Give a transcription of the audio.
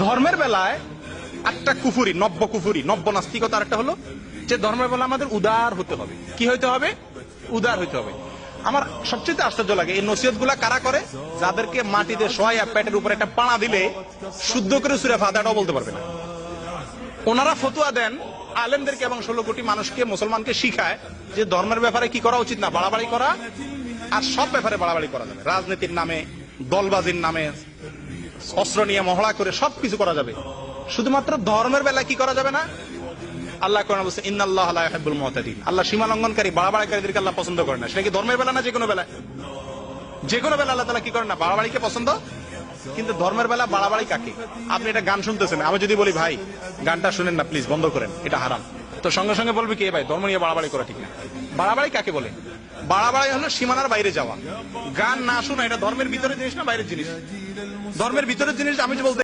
ধর্মের বেলায় একটা কুফুরি, নব্য নাস্তিকতা একটা হলো যে ধর্মের বেলা আমাদের উদার হতে হবে। কি হইতে হবে? উদার হইতে হবে। আমার সবচেয়ে আশ্চর্য লাগে এই নসিহত গুলা কারা করে? যাদেরকে মাটিতে শোয়া পেটের উপরে একটা পাড়া দিলে শুদ্ধ করে সূরা ফাতিহাটাও বলতে পারবে না। ওনারা ফতুয়া দেন আলেমদেরকে এবং 16 কোটি মানুষকে, মুসলমানকে শিখায় যে ধর্মের ব্যাপারে কি করা উচিত না, বাড়াবাড়ি করা, আর সব ব্যাপারে বাড়াবাড়ি করা যাবে। রাজনীতির নামে, দলবাজির নামে, অস্ত্র নিয়ে মহড়া করে সবকিছু করা যাবে, শুধুমাত্র ধর্মের বেলায় কি করা যাবে না? আল্লাহ কোরআনে বলছে ইন্নাল্লাহা লা ইউহিব্বুল মুতাদিন। আল্লাহ সীমা লঙ্ঘনকারী, বাড়াবাড়িকারীদেরকে আল্লাহ পছন্দ করে না। সেটা কি ধর্মের বেলা না যে কোনো বেলায়? যে কোনো বেলা আল্লাহ তাআলা কি করেন না? বাড়াবাড়িকে পছন্দ। কিন্তু ধর্মের বেলা বাড়াবাড়ি কাকে? আপনি এটা গান শুনতেছেন, আমি যদি বলি ভাই গানটা শুনেন না প্লিজ, বন্ধ করেন, এটা হারাম, তো সঙ্গে সঙ্গে বলবি কি ভাই ধর্ম নিয়ে বাড়াবাড়ি করা ঠিক না। বাড়াবাড়ি কাকে বলে? বাড়াবাড়ি হলো সীমানার বাইরে যাওয়া। গান না শোনা এটা ধর্মের ভিতরের জিনিস না বাইরের জিনিস? ধর্মের ভিতরের জিনিস। আমি যে বলতে